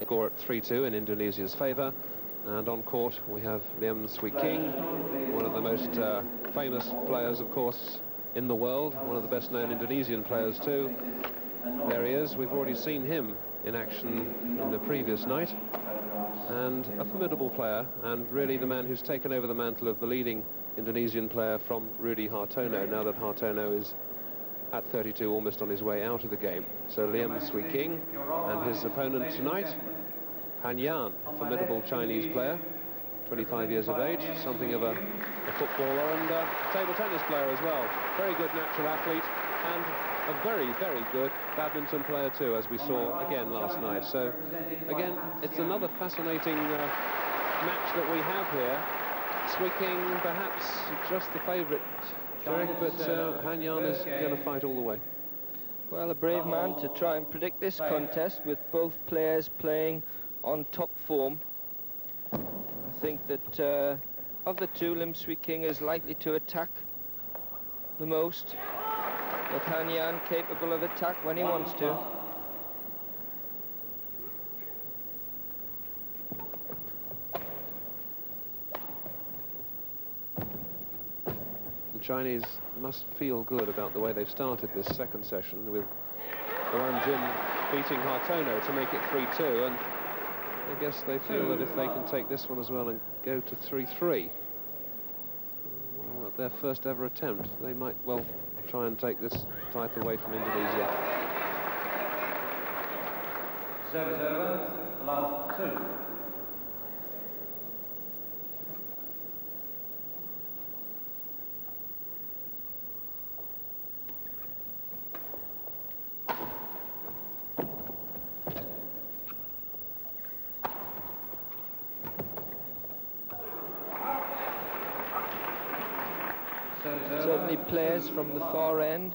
Score at 3-2 in Indonesia's favour. And on court we have Liem Swie, one of the most famous players, of course, in the world, one of the best known Indonesian players too. There he is. We've already seen him in action in the previous night, and a formidable player, and really the man who's taken over the mantle of the leading Indonesian player from Rudi Hartono, now that Hartono is at 32, almost on his way out of the game. So Liem Swie and his opponent tonight, Jian, a formidable Chinese player, 25 years of age, something of a footballer and a table tennis player as well. Very good natural athlete and a very, very good badminton player too, as we saw again last night. So again, it's another fascinating match that we have here. Swie perhaps just the favourite, Derek, but Jian is going to fight all the way. Well, a brave man to try and predict this contest with both players playing on top form. I think that of the two, Liem Swie is likely to attack the most, but Jian capable of attack when he wants to. The Chinese must feel good about the way they've started this second session, with Jian beating Hartono to make it 3-2, and I guess they feel that if they can take this one as well and go to 3-3, well, at their first ever attempt, they might well try and take this title away from Indonesia. Service over, love 2. Certainly players from the far end,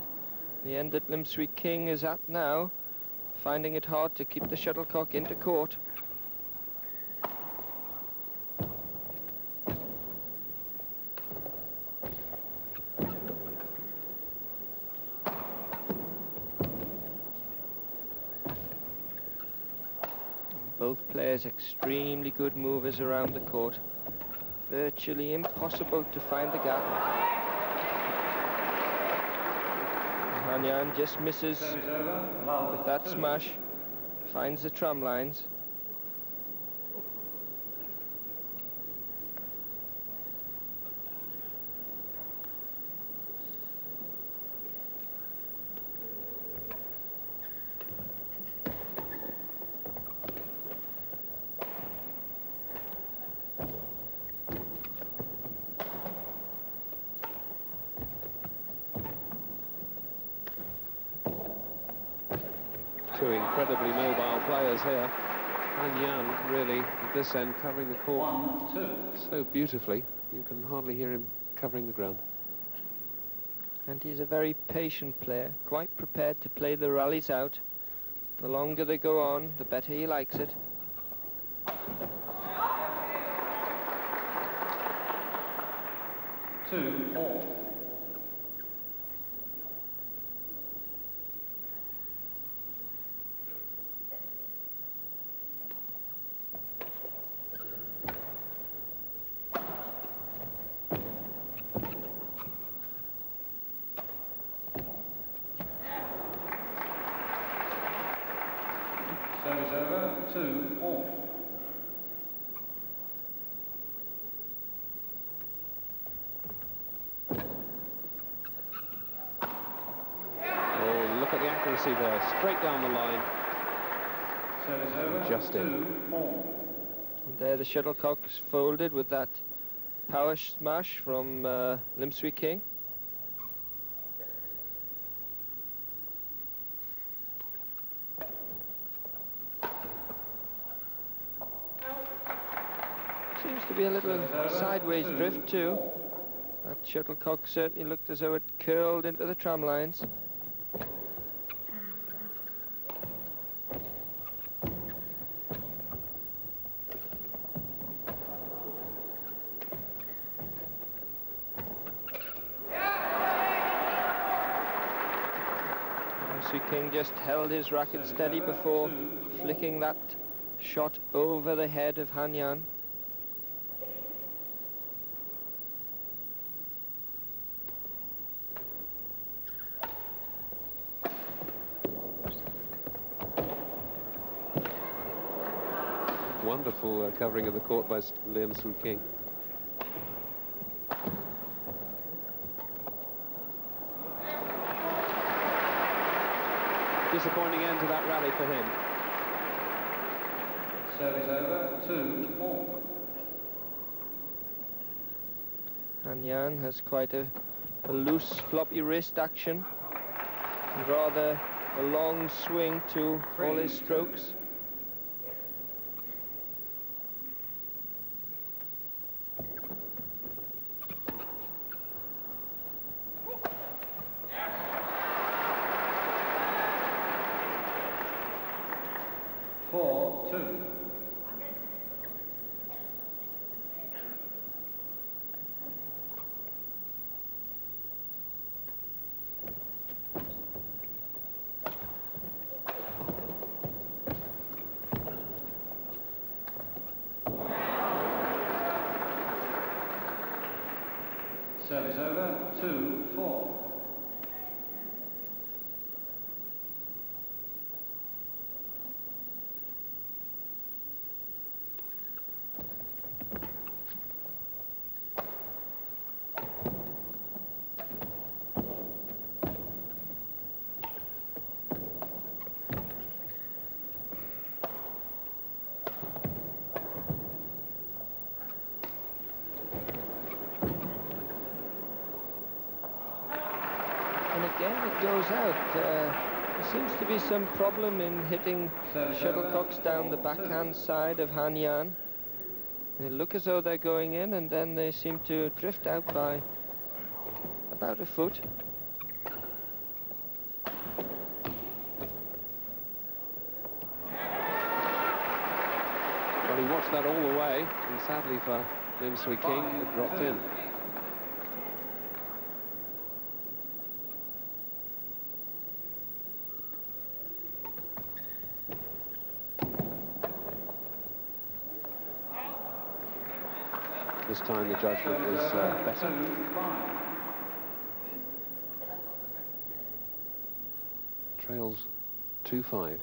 the end that Liem Swie is at now, finding it hard to keep the shuttlecock into court. Both players extremely good movers around the court. Virtually impossible to find the gap. Jian just misses with that smash, finds the tram lines. Two incredibly mobile players here, and Jian really at this end covering the court so beautifully, you can hardly hear him covering the ground. And he's a very patient player, quite prepared to play the rallies out. The longer they go on, the better he likes it. Two, all. Service over, 2 all. Oh, look at the accuracy there, straight down the line. Service over, Just in. 2 all. And there the shuttlecock's folded with that power smash from Liem Swie. Seems to be a little sideways drift too. That shuttlecock certainly looked as though it curled into the tram lines. Swie just held his racket steady before flicking that shot over the head of Han Yan. Wonderful covering of the court by Liem Swie. Disappointing end to that rally for him. Service over, 2-all. Han Yan has quite a loose, floppy wrist action, and rather a long swing to all his strokes. Service over, 2-4. And again, it goes out. There seems to be some problem in hitting shuttlecocks down the backhand side of Han Yan. They look as though they're going in, and then they seem to drift out by about a foot. Well, he watched that all the way, and sadly for Liem Swie, it dropped in. This time the judgment was better. Trails 2-5.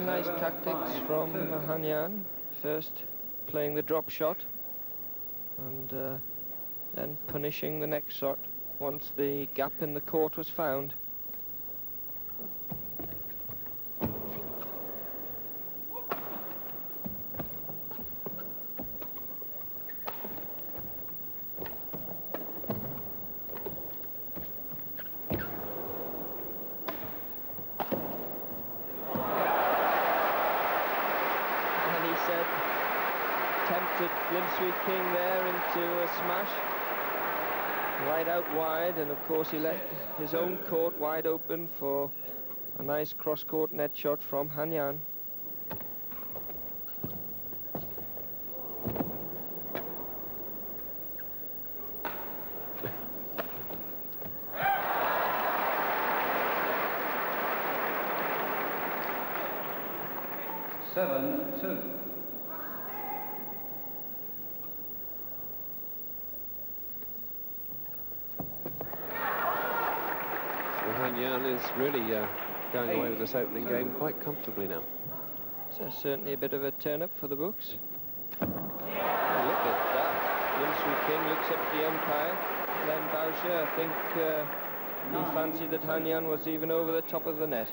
Nice tactics from Han Yan. First playing the drop shot, and then punishing the next shot once the gap in the court was found. And he said, tempted Liem Swie there into a smash, right out wide, and of course he left his own court wide open for a nice cross-court net shot from Han Yan. Han Yan is really going away with this opening game quite comfortably now. So certainly a bit of a turn-up for the books. Oh, look at that. Liem Swie looks up at the umpire, then Boucher. I think he fancied that Han Yan was even over the top of the net.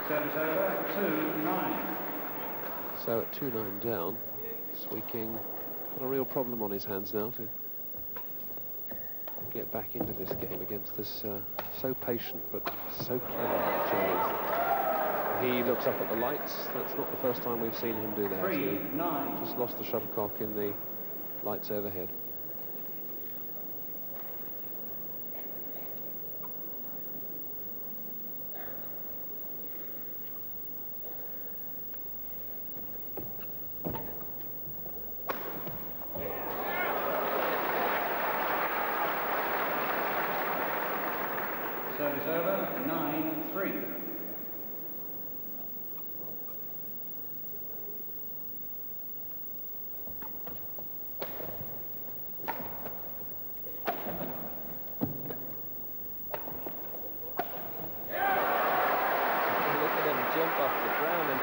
Service over, 2-9. So at 2-9 down, Swie got a real problem on his hands now to get back into this game against this so patient but so clever Chinese. He looks up at the lights. That's not the first time we've seen him do that. 3-9. Just lost the shuttlecock in the lights overhead. Service over, 9-3.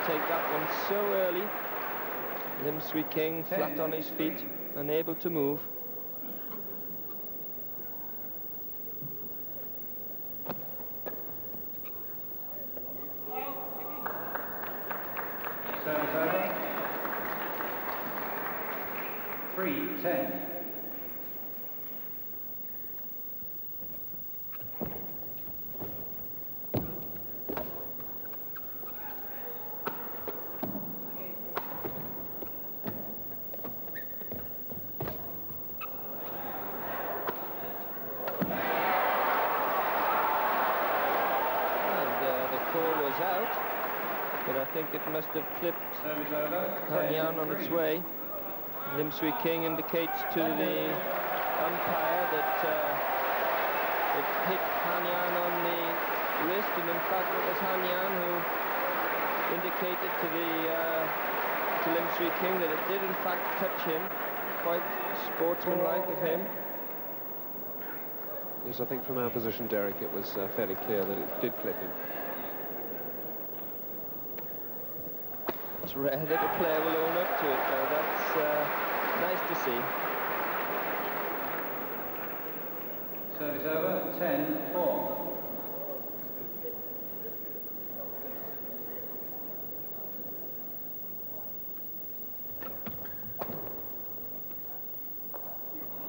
Take that one so early. Liem Swie King flat on his feet, unable to move. Service over. 3-10. I think it must have clipped Jian on its way. Liem Swie King indicates to the umpire that it hit Jian on the wrist, and in fact it was Jian who indicated to Liem Swie King that it did in fact touch him. Quite sportsmanlike of him. Yes, I think from our position, Derek, it was fairly clear that it did clip him. It's rare that a player will own up to it, though. That's nice to see. Service over, 10-4.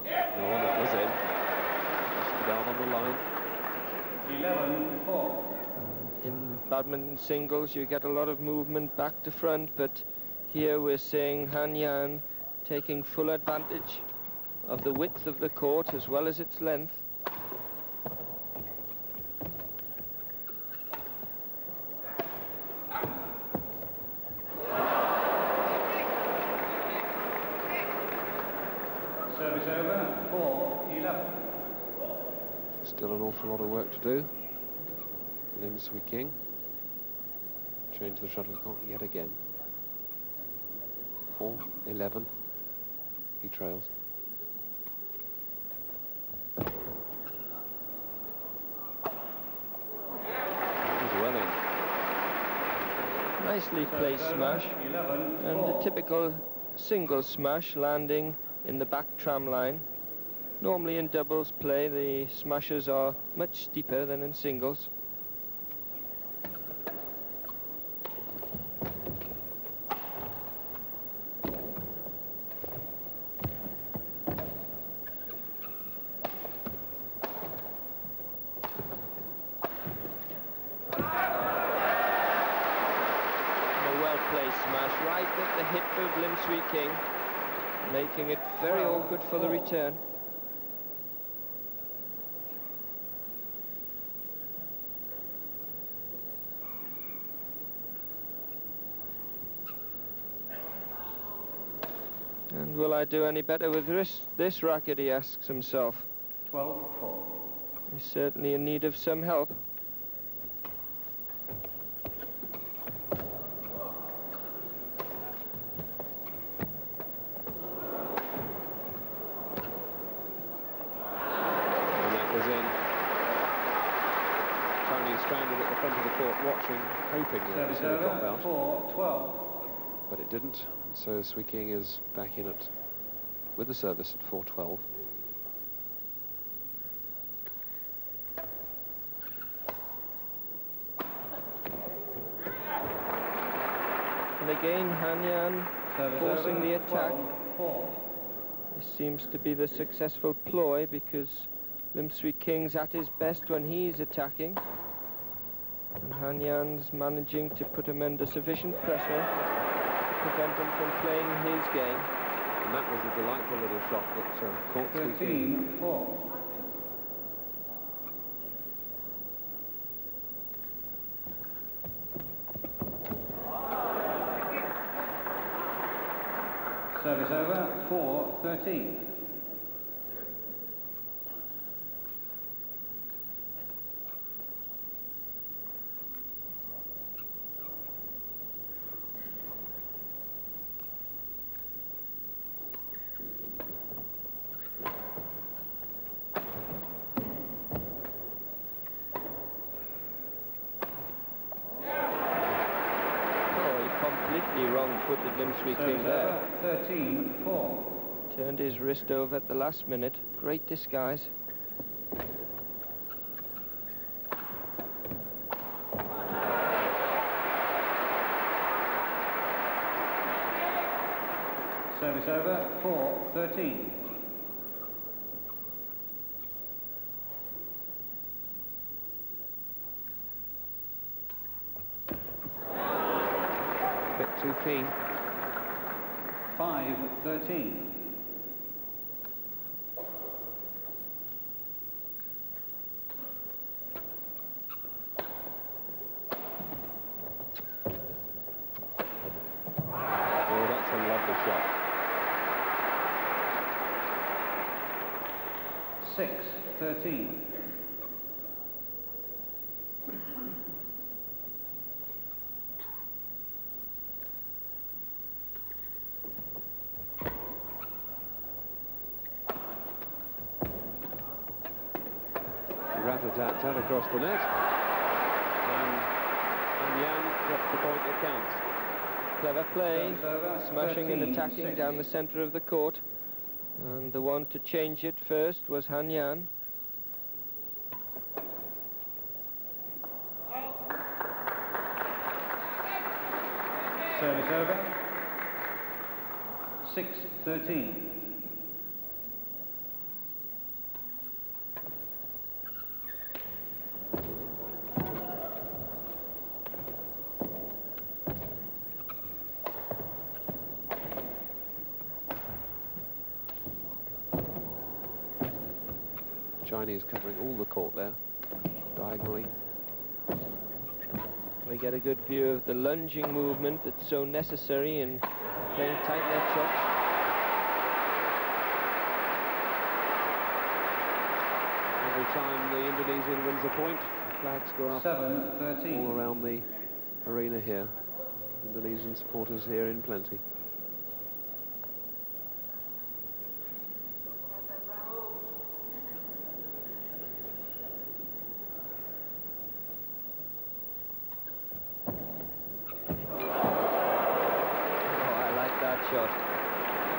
That was in. Just down on the line. 11-4. In badminton singles, you get a lot of movement back to front, but here we're seeing Jian taking full advantage of the width of the court as well as its length. Service over, 4-11. Still an awful lot of work to do. Liem Swie King. Change the shuttlecock yet again. 4-11. He trails. That was well in. Nicely placed smash, and a typical single smash landing in the back tram line. Normally in doubles play, the smashes are much steeper than in singles. Smash right at the hip of Liem Swie King, making it very awkward for the return. And will I do any better with this racket, he asks himself. 12-4. He's certainly in need of some help. Stranded at the front of the court watching, hoping that it was going to drop out. 4-12. But it didn't, and so Swie King is back in it with the service at 4-12. And again, Jian forcing the attack. 12-4. This seems to be the successful ploy, because Liem Swie King's at his best when he's attacking. And Jian's managing to put him under sufficient pressure to prevent him from playing his game. And that was a delightful little shot that caught Swie King. 13-4. Service over, 4-13. left-footed Liem Swie King there. 13-4. Turned his wrist over at the last minute. Great disguise. Service over, 4-13. Bit too keen. 5-13. Oh, that's a lovely shot. 6-13. Rat-a-tat-tat across the net. And Jian gets the point that counts. Clever playing, Service over, smashing and attacking 13-6. down the centre of the court. And the one to change it first was Han Jian. Service over, 6-13. Chinese covering all the court there, diagonally. We get a good view of the lunging movement that's so necessary in playing tight net shots. Every time the Indonesian wins a point, the flags go up 7-13. all around the arena here. Indonesian supporters here in plenty. Shot,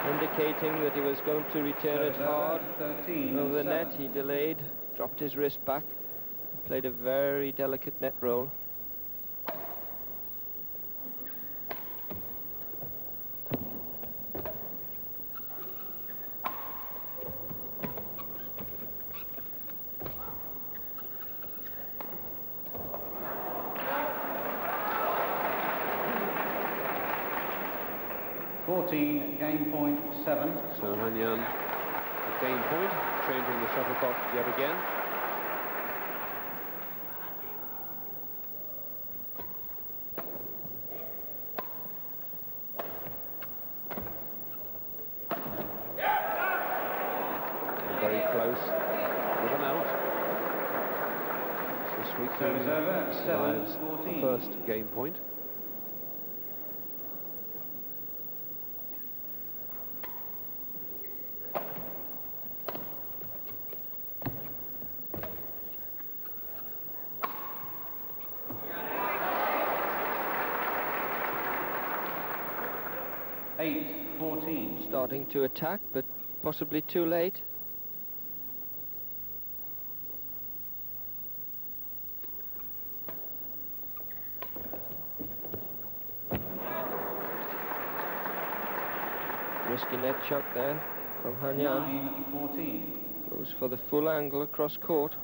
indicating that he was going to return it hard 13, over the 7. net. He delayed, dropped his wrist back, played a very delicate net roll. Game point 7. So Han Jian, a game point, changing the shuttlecock yet again. And very close with an out. So Swie Service over, survives 7-14. the first game point. Starting to attack, but possibly too late. Risky net shot there from Han Jian. 9-14. Goes for the full angle across court.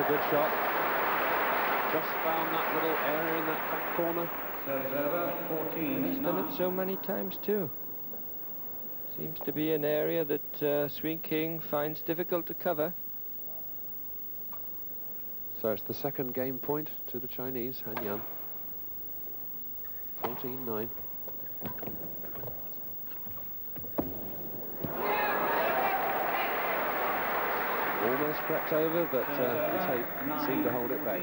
Good shot. Just found that little area in that back corner. Service over, 14. And he's done it so many times too. Seems to be an area that Swie King finds difficult to cover. So it's the second game point to the Chinese, Han Jian. 14-9. Almost crept over, but the tape seemed to hold it back.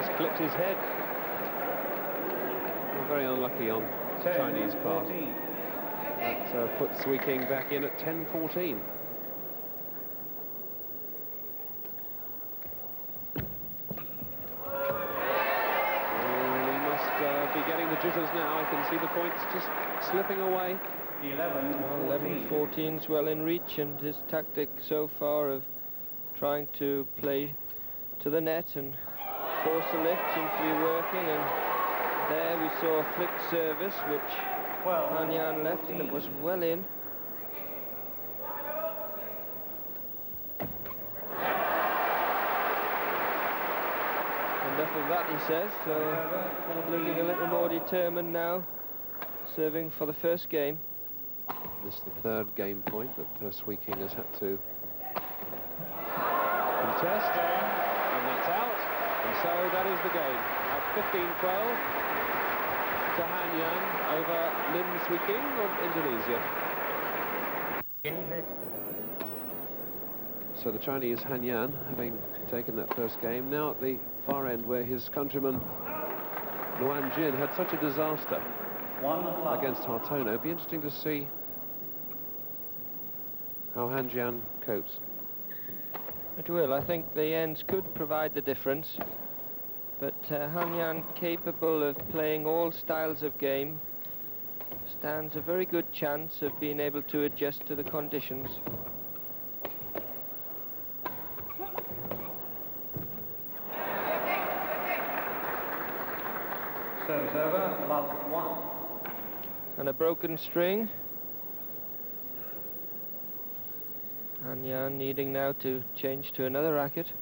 just clipped his head. Well, very unlucky on the Chinese part. 14. That puts Swie King back in at 10-14. Be getting the jitters now. I can see the points just slipping away. 11-14's well in reach, and his tactic so far of trying to play to the net and force the lift seems to be working. And there we saw a flicked service which Han Jian left, and it was well in. Enough of that, he says, so looking a little more determined now, serving for the first game. This is the third game point that Swie King has had to contest, and that's out, and so that is the game at 15-12 to Han Jian over Liem Swie King of Indonesia. So the Chinese Han Jian, having taken that first game, now at the far end where his countryman Jian had such a disaster against Hartono. It'd be interesting to see how Han Jian copes. It will. I think the ends could provide the difference, but Han Jian, capable of playing all styles of game, stands a very good chance of being able to adjust to the conditions. Service over, love 1. And a broken string. Han Jian needing now to change to another racket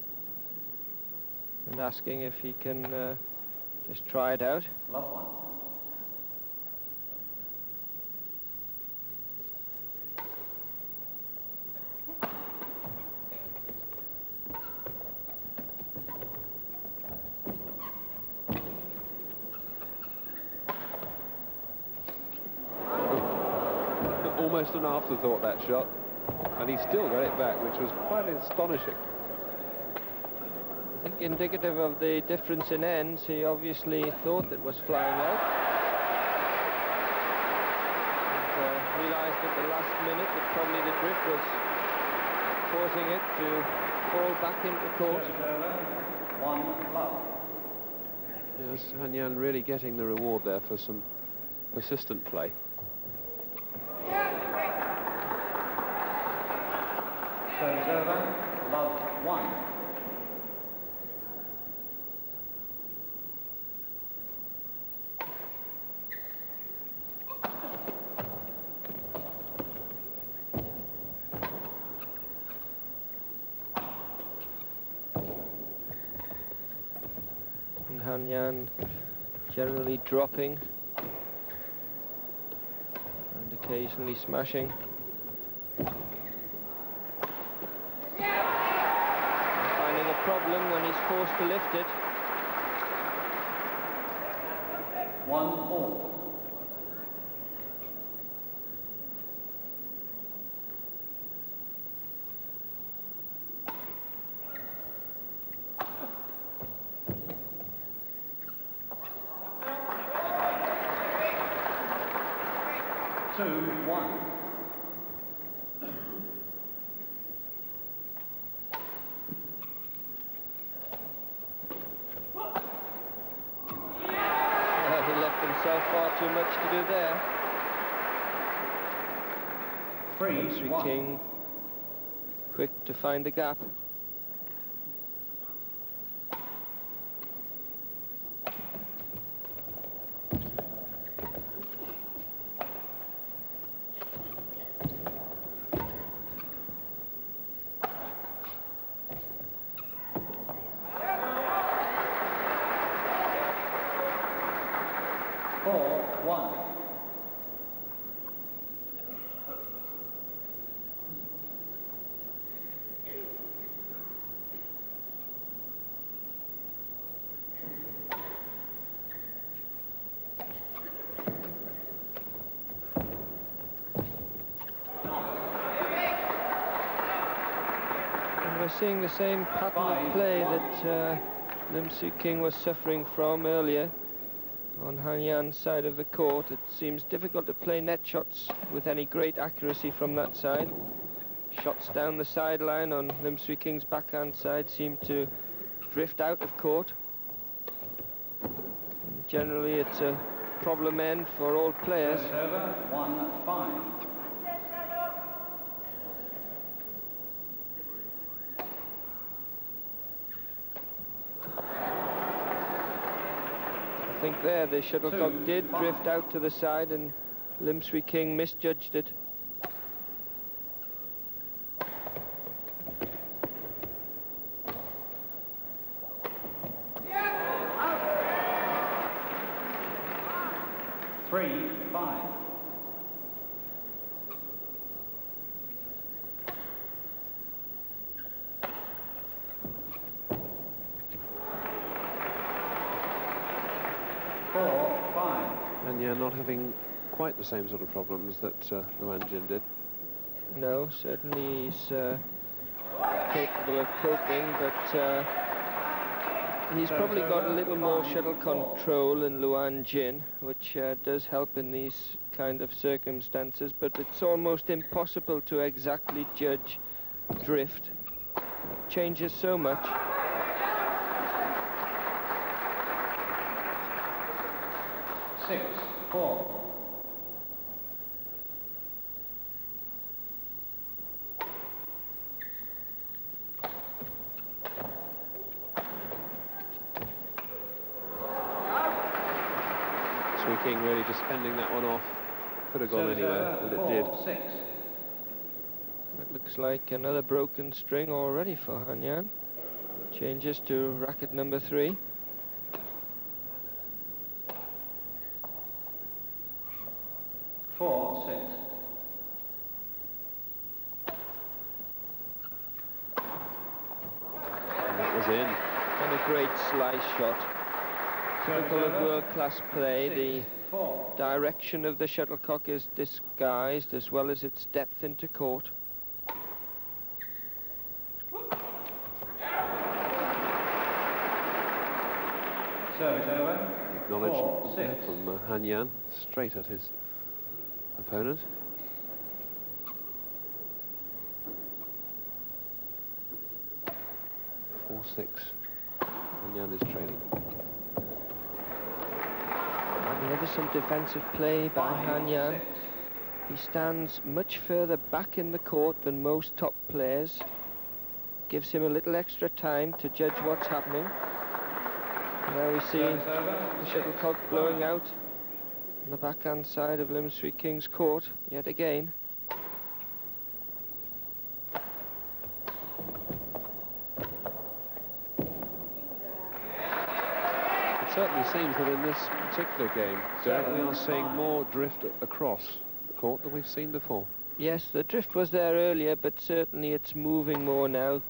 and asking if he can just try it out. Love 1. Almost an afterthought, that shot, and he still got it back, which was quite astonishing. I think indicative of the difference in ends, he obviously thought it was flying out and realised at the last minute that probably the drift was causing it to fall back into court. Service over, 1 love. Yes, Han Jian really getting the reward there for some persistent play. Service over, love 1. And Han Jian generally dropping and occasionally smashing. Problem when he's forced to lift it. 1-4. Two, 1. Far too much to do there. 3, Swie 1. King quick to find the gap. We're seeing the same pattern of play that Liem Swie King was suffering from earlier on Han Yan's side of the court. It seems difficult to play net shots with any great accuracy from that side. Shots down the sideline on Liem Swie King's backhand side seem to drift out of court. And generally it's a problem end for all players. Service over, 1-5. I think there the shuttlecock did drift out to the side and Liem Swie King misjudged it. Three, 5. And you're not having quite the same sort of problems that Jian did. No, certainly he's capable of coping, but he's probably got a little more shuttle control than Jian, which does help in these kind of circumstances, but it's almost impossible to exactly judge drift. It changes so much. Six, 4. Swie King really just fending that one off. Could have gone anywhere, and it did. 4-6. It looks like another broken string already for Han Yan. Changes to racket number 3. In. And a great slice shot. Typical of world-class play. The direction of the shuttlecock is disguised as well as its depth into court. Service over. Acknowledged from Han Yan, straight at his opponent. And Jian is trailing. And there's some defensive play by Han Yan. He stands much further back in the court than most top players. Gives him a little extra time to judge what's happening. Now we see the shuttlecock blowing out on the backhand side of Liem Swie King's court yet again. It certainly seems that in this particular game, Derek, we are seeing more drift across the court than we've seen before. Yes, the drift was there earlier, but certainly it's moving more now.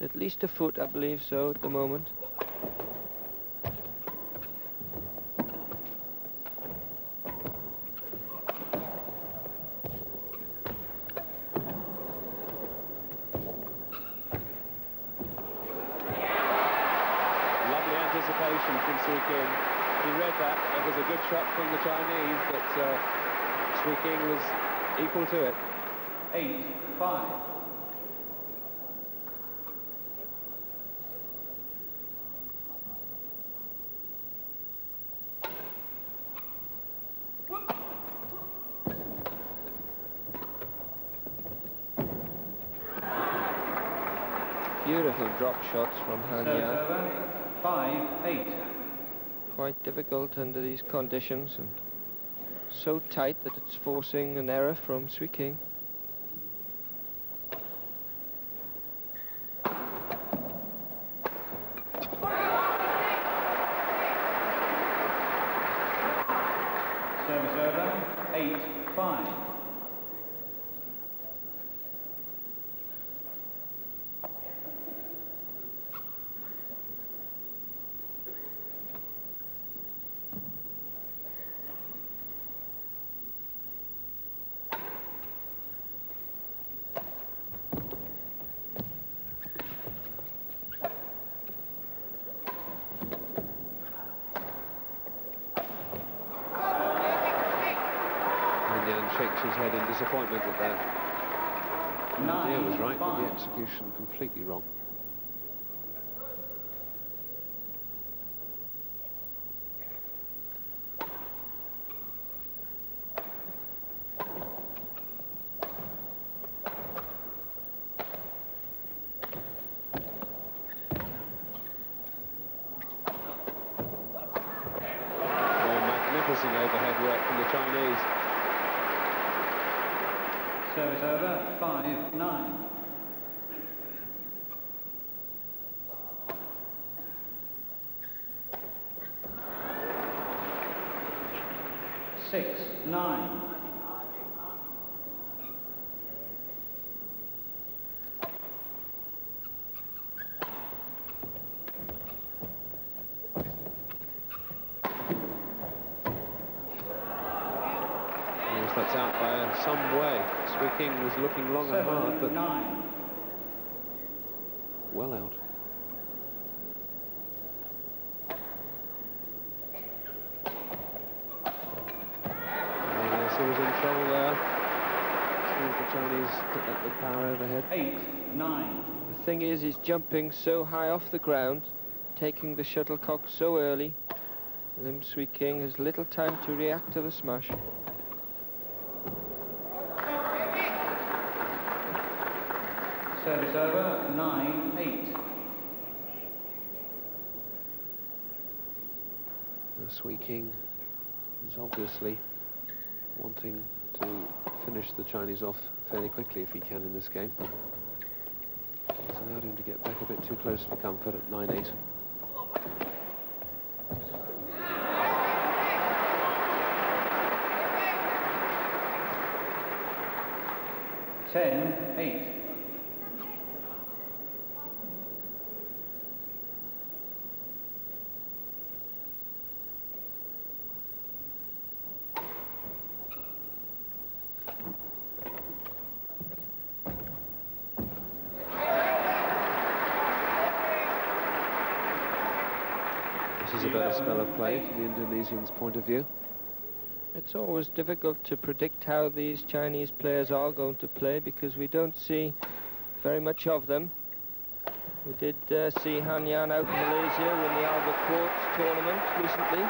At least a foot, I believe so, at the moment. From Swie King. He read that. It was a good shot from the Chinese, but Swie King was equal to it. 8-5. Beautiful drop shots from Han Yan. 5-8. Quite difficult under these conditions and so tight that it's forcing an error from Swie King. Service over, 8-5. his head in disappointment at that. The idea was right, but the 9-5. execution completely wrong. Magnificent overhead work from the Chinese. Service over, 5-9. Six, 9. That's out by some way. Swie King was looking long and hard, but 9. well out. Yes, he was in trouble there. Seems the Chinese hit that with power overhead. 8-9. The thing is, he's jumping so high off the ground, taking the shuttlecock so early. Liem Swie King has little time to react to the smash. Service over, 9-8. Swie King is obviously wanting to finish the Chinese off fairly quickly if he can in this game. He's allowed him to get back a bit too close for comfort at 9-8. Ten, 8. This is a better spell of play from the Indonesians' point of view. It's always difficult to predict how these Chinese players are going to play because we don't see very much of them. We did see Jian out in Malaysia in the Albert Courts tournament recently.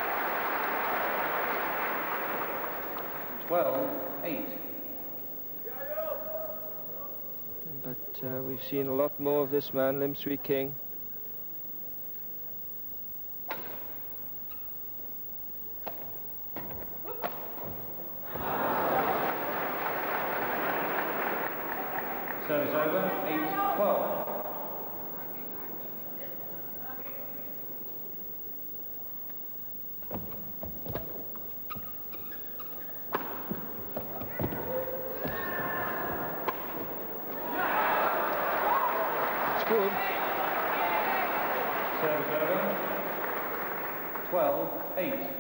12-8. But we've seen a lot more of this man, Liem Swie King. Service over, 8-12. It's good. Service over, 12-8.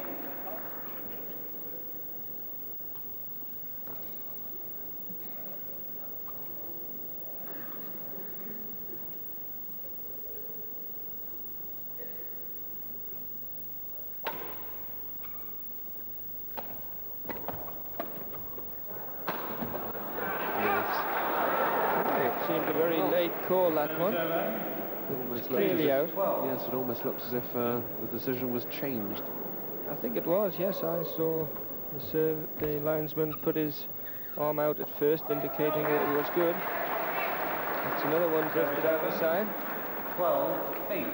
Seemed a very late call, that one. It almost Clearly out. Yes, it almost looked as if the decision was changed. I think it was, yes. I saw the linesman put his arm out at first, indicating that it was good. That's another one drifted out the side. 12-8.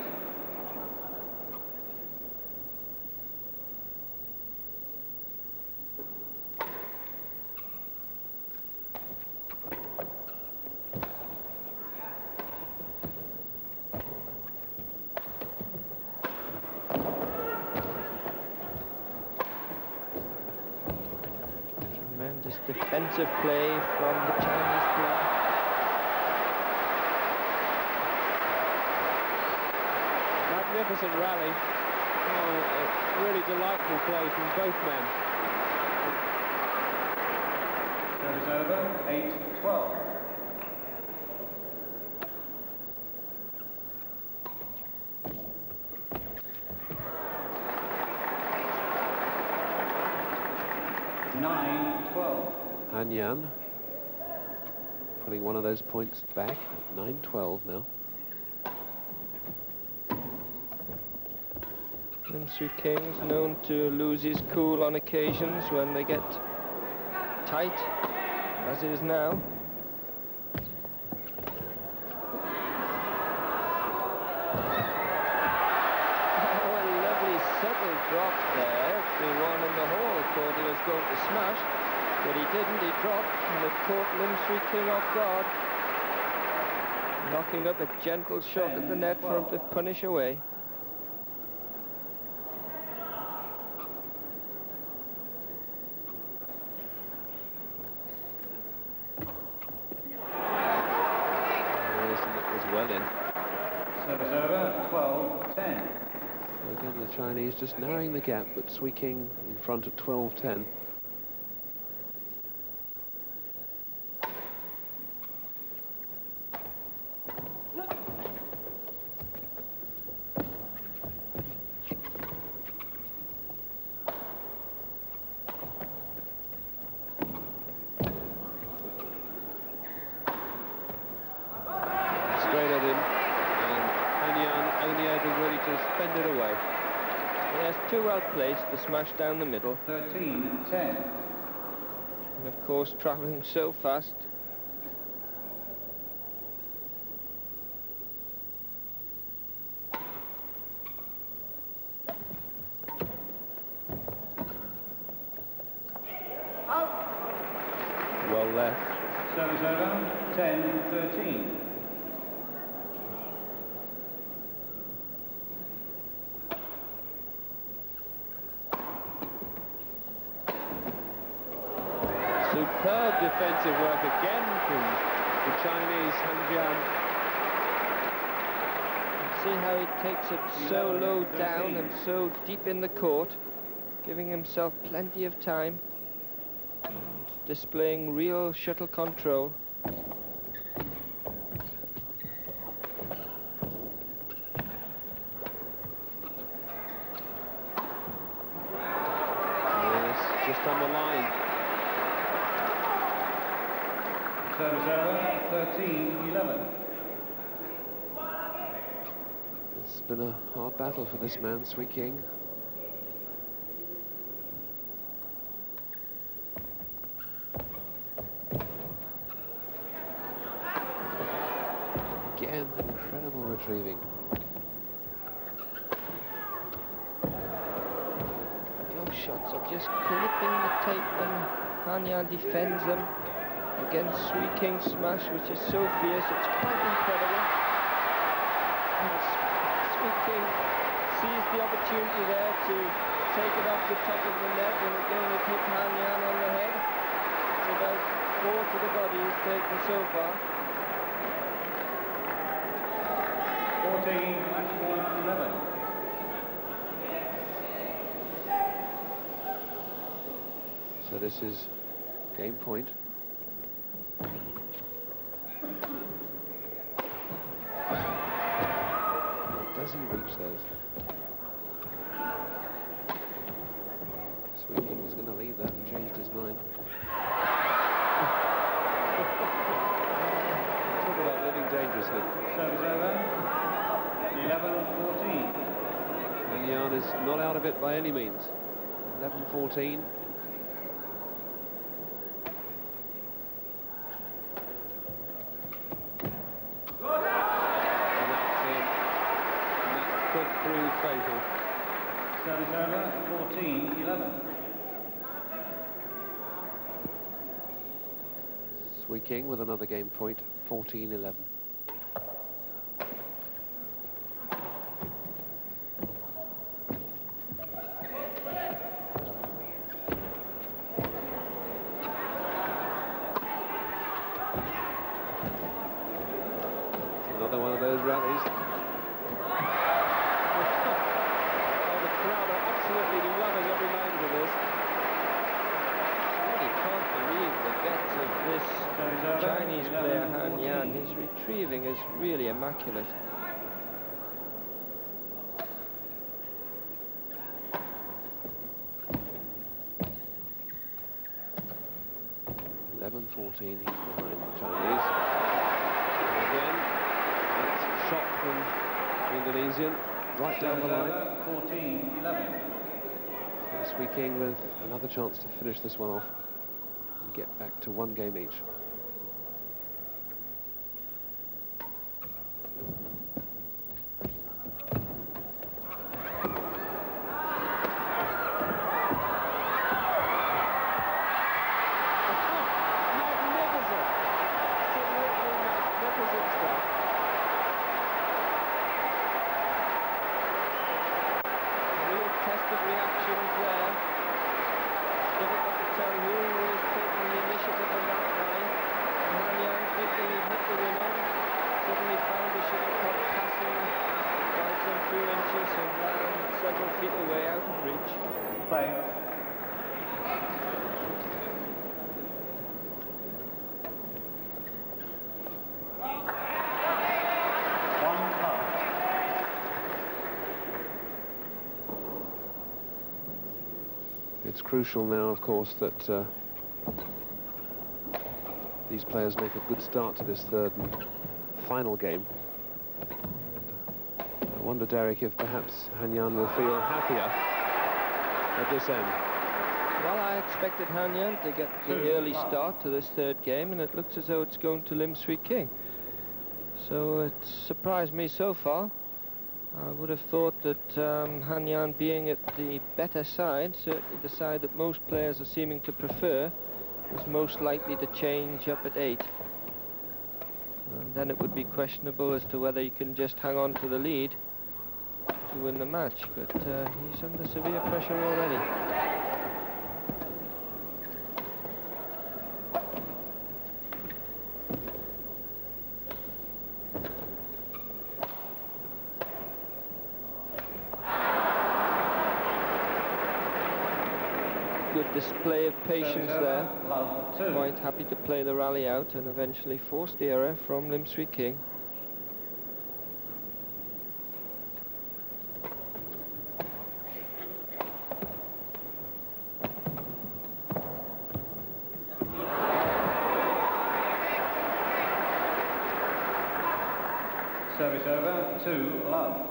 Tremendous defensive play from the Chinese player. Magnificent rally. Oh, a really delightful play from both men. Service over, 8-12. Nine, 12. Jian putting one of those points back at 9-12 now. Liem Swie King's known to lose his cool on occasions when they get tight, as it is now. Oh, a lovely subtle drop there. Everyone in the hall thought he was going to smash, but he didn't. He dropped, and it caught Liem Swie King off guard, knocking up a gentle shot at the net for him to punish away. Service over, 12-10. So again, the Chinese just narrowing the gap, but Swie King in front at 12-10. Straight at him, and Jian only able really to spend it away. Yes, too well placed, the smash down the middle. 13-10. And of course, travelling so fast. Well left. Service over, 10-13. Superb defensive work again from the Chinese Jian. See how he takes it so low down and so deep in the court, giving himself plenty of time and displaying real shuttle control. Yes, just on the line. Service over, 13-11. It's been a hard battle for this man, Swie King. Again, incredible retrieving. Those shots are just clipping the tape when Jian defends them against Swie King's smash, which is so fierce, it's quite incredible. And Swie King sees the opportunity there to take it off the top of the net, and again it hit Jian on the head. It's about 4 to the body he's taken so far. 14, match point 11. So this is game point. Does he reach those? Swie King was going to leave that and changed his mind. Talk about living dangerously. Service over, 11-14. And Jian is not out of it by any means. 11-14. Could prove fatal. Service over, 14-11. Swie King with another game point, 14-11. Another one of those rallies. Absolutely loving every moment of this. I really can't believe the guts of this Chinese player, Jian. His retrieving is really immaculate. 14, he's behind the Chinese. And again, it's a shot from the Indonesian, right down the line. 14-11. Swie King with another chance to finish this one off and get back to 1 game each. It's crucial now, of course, that these players make a good start to this third and final game. I wonder, Derek, if perhaps Han Yan will feel happier at this end. Well, I expected Han Yan to get the early start to this third game, and it looks as though it's going to Liem Swie King. So it surprised me so far. I would have thought that Han Yan, being at the better side, certainly the side that most players are seeming to prefer, is most likely to change up at 8. And then it would be questionable as to whether he can just hang on to the lead to win the match. But he's under severe pressure already. Good display of patience there. Quite happy to play the rally out and eventually force the error from Liem Swie King. Service over, 2-love.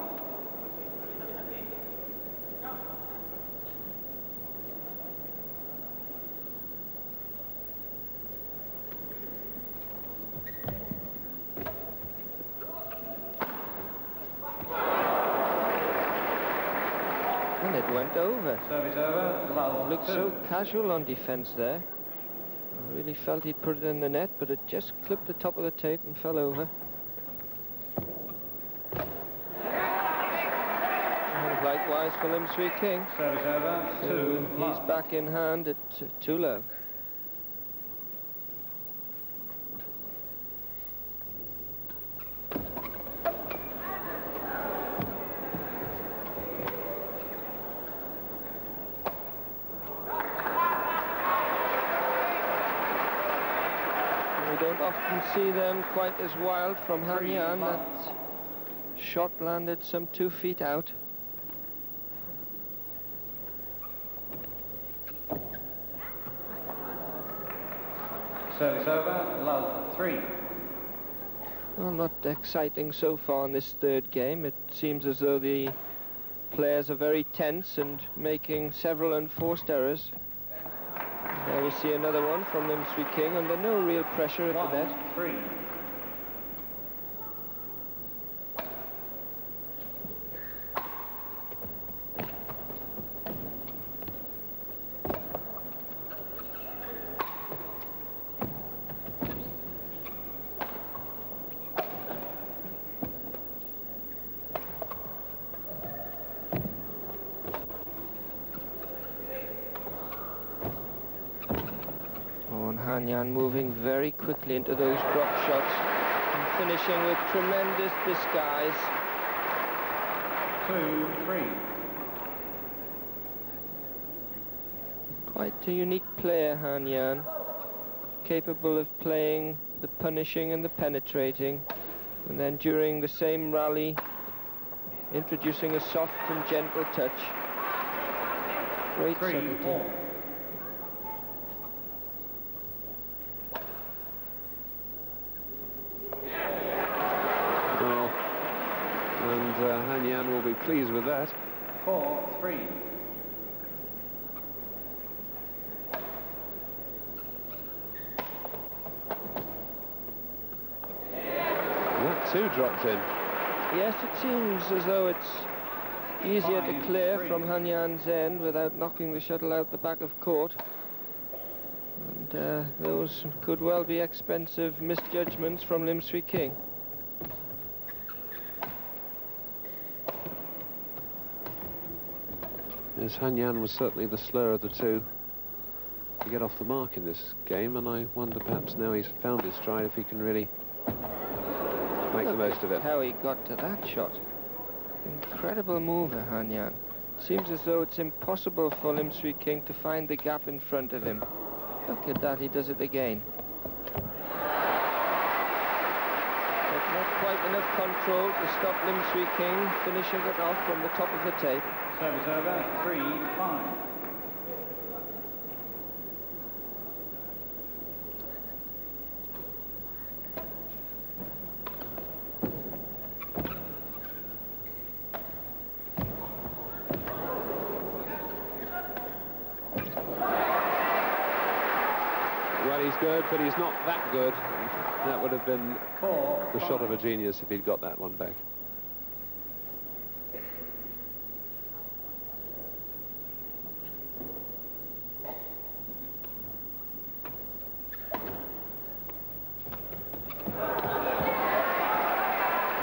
And it went over. Service over, love. Looked so casual on defence there. I really felt he'd put it in the net, but it just clipped the top of the tape and fell over. And likewise for Liem Swie King. Service over, So 2 he's back in hand at 2-love. Don't often see them quite as wild from Han Yan. That shot landed some 2 feet out. Service over, love, 3. Well, not exciting so far in this third game. It seems as though the players are very tense and making several unforced errors. There we see another one from Liem Swie King under no real pressure at the net. 3. Han Yan moving very quickly into those drop shots and finishing with tremendous disguise. 2-3. Quite a unique player, Han Yan, capable of playing the punishing and the penetrating, and then during the same rally introducing a soft and gentle touch. Great subtlety. And Han Jian will be pleased with that. 4-3. That too dropped in. Yes, it seems as though it's easier to clear 5-3. from Han Jian's end without knocking the shuttle out the back of court. And those could well be expensive misjudgments from Liem Swie King. Yes, Han Jian was certainly the slower of the two to get off the mark in this game, and I wonder perhaps now he's found his stride if he can really make the most of it. How he got to that shot. Incredible mover, Han Jian. Seems as though it's impossible for Liem Swie King to find the gap in front of him. Look at that, he does it again. But not quite enough control to stop Liem Swie King finishing it off from the top of the tape. Service over, 3-5. Well, he's good, but he's not that good. That would have been 4-5. the shot of a genius if he'd got that one back.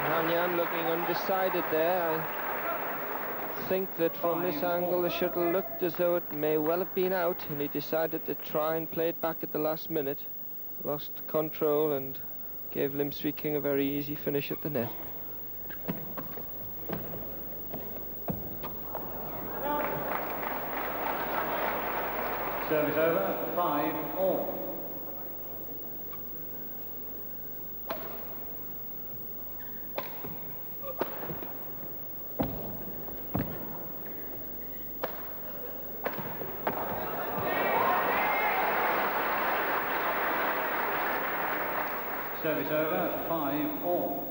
Han Jian looking undecided there. I think that from this angle the shuttle looked as though it may well have been out, and he decided to try and play it back at the last minute. Lost control and gave Liem Swie King a very easy finish at the net. Service over, 5-all. Service over, 5-all.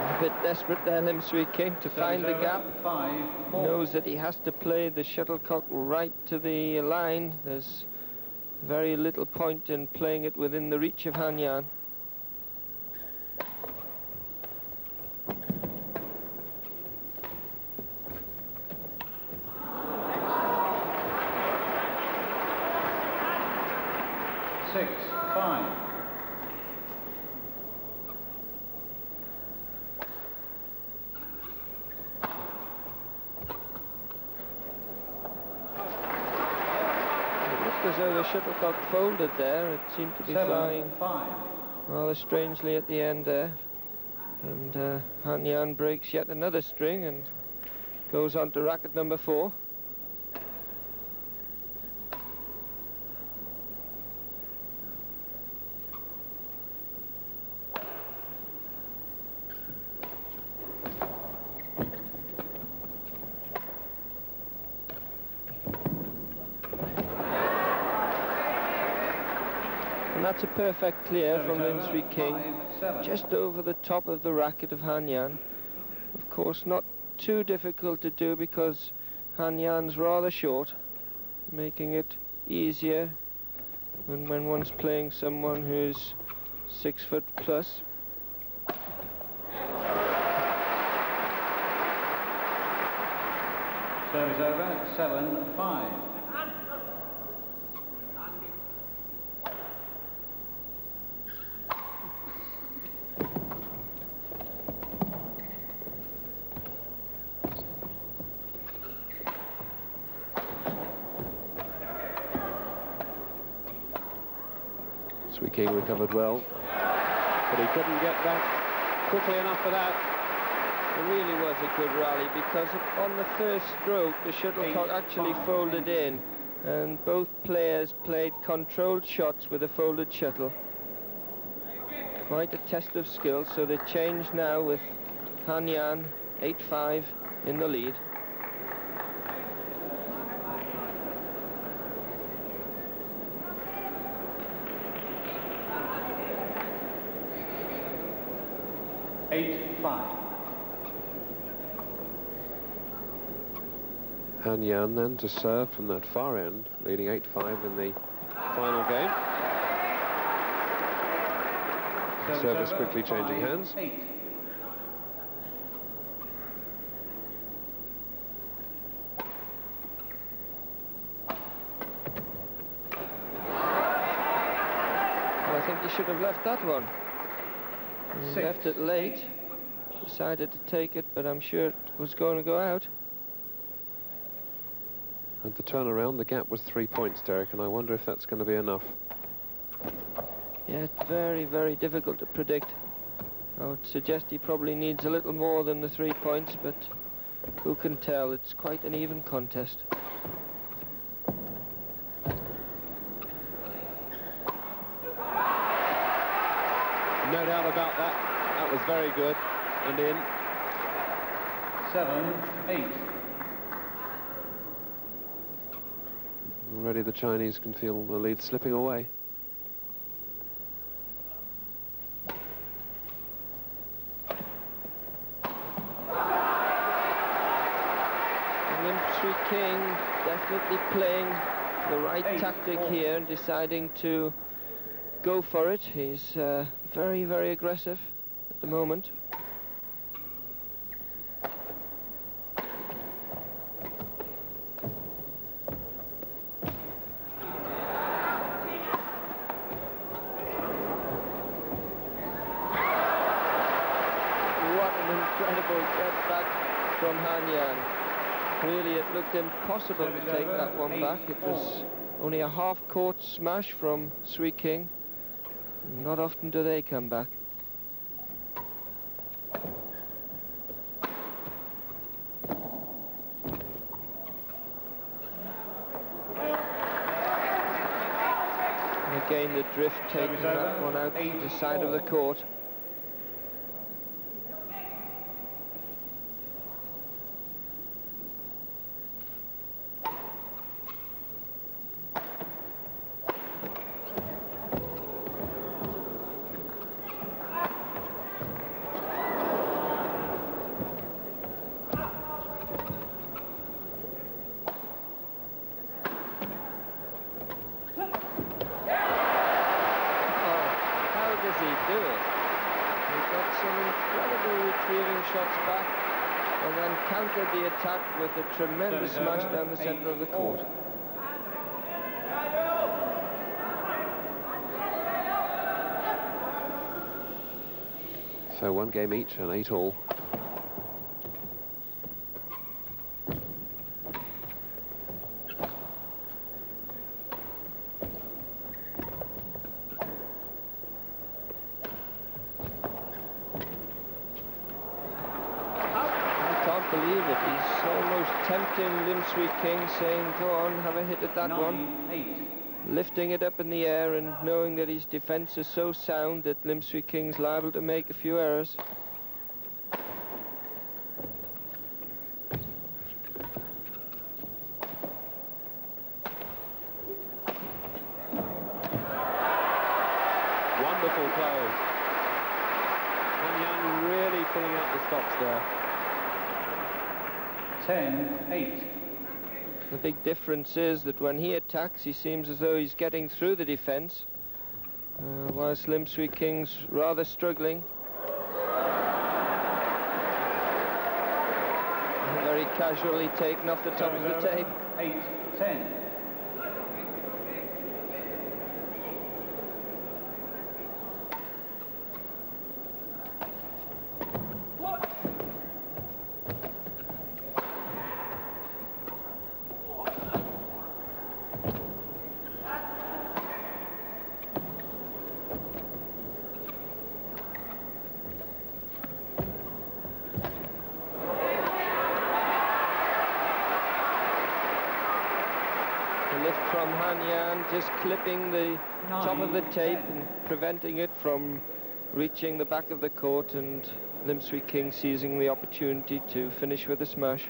A bit desperate there, Liem Swie King, to find the gap. 5-all. Knows that he has to play the shuttlecock right to the line. There's very little point in playing it within the reach of Han Jian. Six, 5. As though the shuttlecock folded there, it seemed to be flying 7-5. rather strangely at the end there. And Han Jian breaks yet another string and goes on to racket number 4. And that's a perfect clear from Liem Swie King, 5-7. just over the top of the racket of Han Jian. Of course, not too difficult to do because Han Jian's rather short, making it easier than when one's playing someone who's 6 foot plus. Service over, 7-5. Swie King recovered well, but he couldn't get back quickly enough for that. It really was a good rally because on the first stroke the shuttlecock actually folded in, and both players played controlled shots with a folded shuttle. quite a test of skill, so they change now with Han Yan 8-5 in the lead. Han Yan then to serve from that far end, leading 8-5 in the final game. Service quickly changing hands. I think he should have left that one. He left it late, decided to take it, but I'm sure it was going to go out. And to turn around, the gap was 3 points, Derek, and I wonder if that's going to be enough. Yeah, it's very, very difficult to predict. I would suggest he probably needs a little more than the 3 points, but who can tell? It's quite an even contest. No doubt about that. That was very good. And in. 7-8. Already the Chinese can feel the lead slipping away. Liem Swie King definitely playing the right tactic here and deciding to go for it. He's very, very aggressive at the moment. What an incredible get back from Han Yan. Really, it looked impossible to take that one back. It was only a half-court smash from Swie King. Not often do they come back. And again, the drift taking that one out to the side of the court. The attack with a tremendous smash down the centre of the court. So 1 game each and 8 all. Believe it, he's almost tempting Liem Swie King, saying go on, have a hit at that 1. Lifting it up in the air and knowing that his defence is so sound that Liem Swie King's liable to make a few errors. Wonderful play. Han Yan really pulling out the stops there. 10-8. The big difference is that when he attacks, he seems as though he's getting through the defence, whilst Liem Swie King's rather struggling. Very casually taken off the top of the tape. 8-10. Lift from Han Yan, just clipping the top of the tape and preventing it from reaching the back of the court, and Liem Swie King seizing the opportunity to finish with a smash.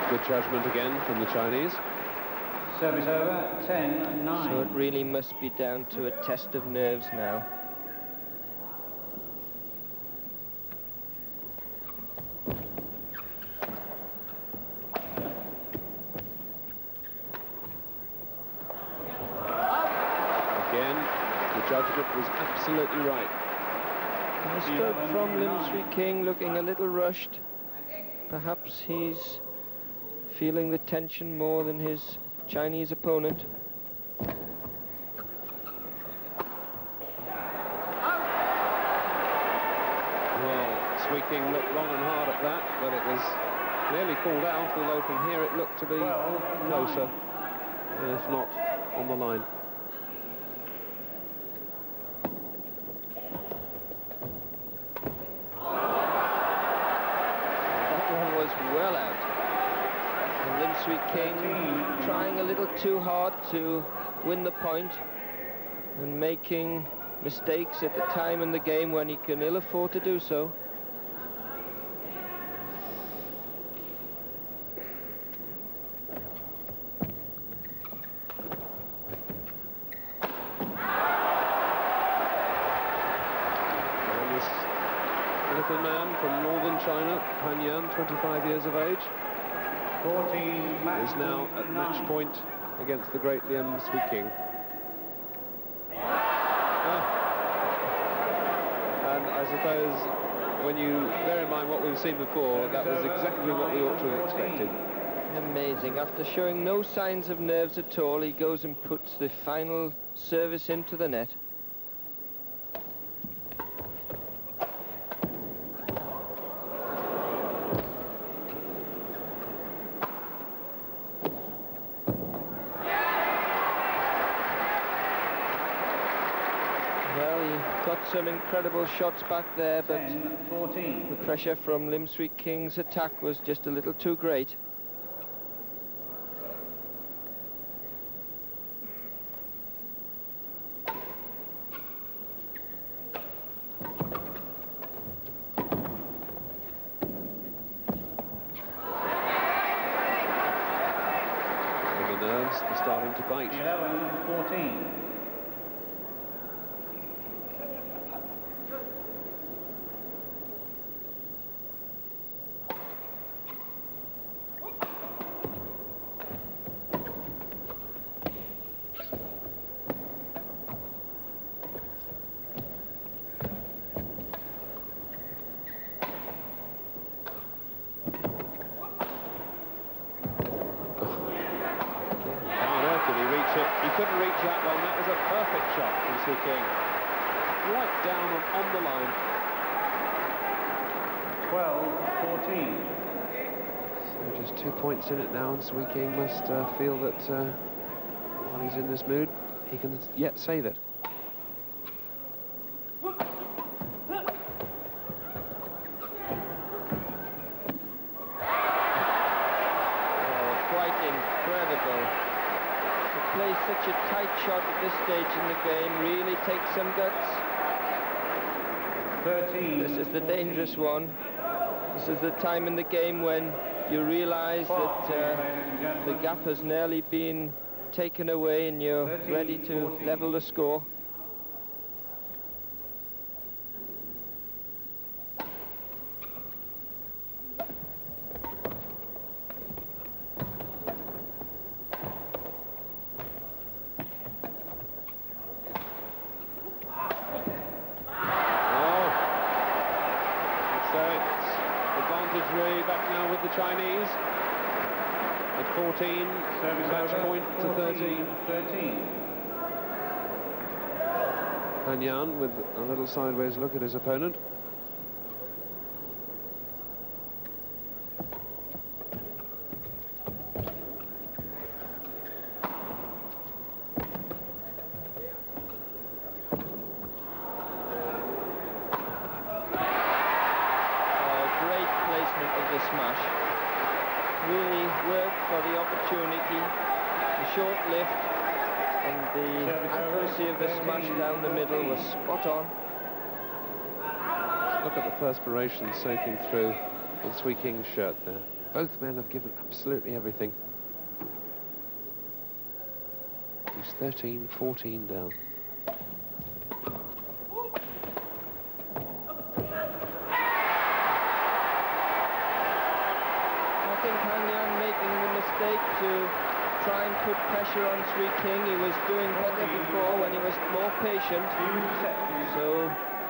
Good judgment again from the Chinese. Service over, 10-9. So it really must be down to a test of nerves now. Again, the judgment was absolutely right. A stroke from Liem Swie King, looking a little rushed. Perhaps he's feeling the tension more than his Chinese opponent. Well, Swie King looked long and hard at that, but it was nearly called out, although from here it looked to be closer, if not on the line. That one was well out. And Liem Swie King trying a little too hard to win the point and making mistakes at the time in the game when he can ill afford to do so. And this little man from northern China, Jian, 25 years of age, 14 match is now at match point against the great Liem Swie King. And I suppose when you bear in mind what we've seen before, that was exactly what we ought to have expected. Amazing. After showing no signs of nerves at all, he goes and puts the final service into the net. Well, he got some incredible shots back there, but 10-14. the pressure from Liem Swie King's attack was just a little too great. And the nerves are starting to bite. 11-14. Did he reach it? He couldn't reach that one. That was a perfect shot from Swie King. Right down on the line. 12-14. So just 2 points in it now, and Swie King must feel that while he's in this mood, he can yet save it. Oh, quite incredible. To play such a tight shot at this stage in the game really takes some guts. 13. This is the dangerous one. This is the time in the game when you realize that the gap has nearly been taken away and you're 13, ready to 14. level the score. Back now with the Chinese at 14, match point to 13. 13. And Jian with a little sideways look at his opponent. smash. Really worked for the opportunity. The short lift and the accuracy of the smash down the middle was spot on. Look at the perspiration soaking through on Swie King's shirt there. Both men have given absolutely everything. He's 13-14 down. I think Jian making the mistake to try and put pressure on Swie King. He was doing better before when he was more patient. So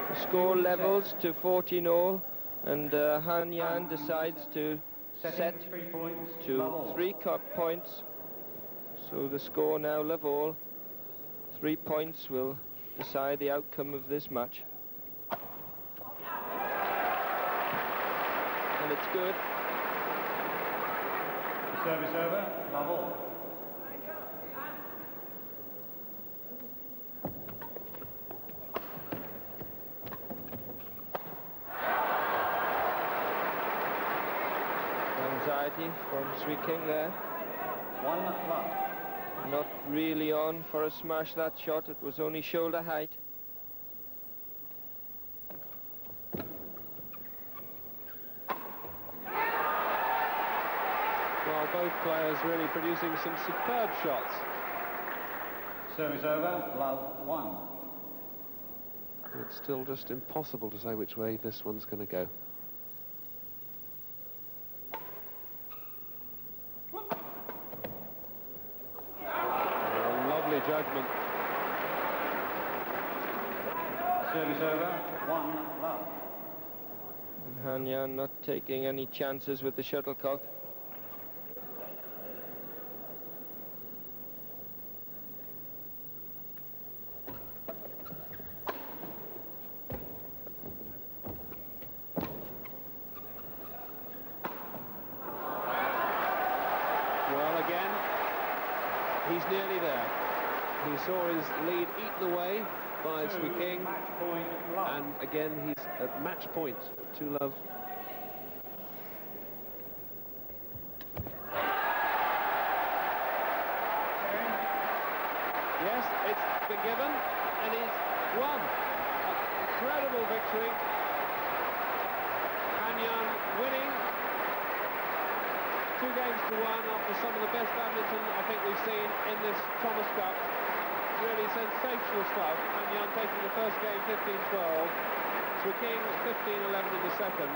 the score levels to 14-all, and Jian decides to set to 3 points. So the score now love all. 3 points will decide the outcome of this match. And it's good. Service over, love all. Anxiety from Swie King there. 1 love. Not really on for a smash that shot. It was only shoulder height. Well, both players really producing some superb shots. Service over, love 1. It's still just impossible to say which way this one's going to go. Lovely judgment. Service over, 1 love. And Jian not taking any chances with the shuttlecock. Well, again, he's nearly there. He saw his lead eaten away by Swie King, Match point, love. and again he's at match point, 2-love. Yes, it's been given, and he's won. An incredible victory. Jian winning 2-1 after some of the best badminton I think we've seen in this ThomasCup. Really sensational stuff. Jian taking the first game 15-12. Swie King 15-11 in the second.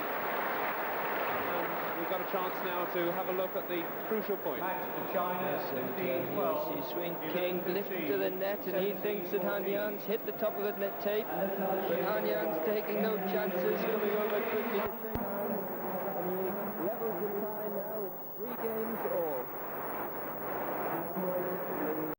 And we've got a chance now to have a look at the crucial point. Match to China, Yes, and here 15-12. you see Swie King lifting to the net, and he thinks that Jian's hit the top of the net tape, but Jian's taking no chances, coming over quickly to shake hands, and he levels the tie now. It's 3 games all.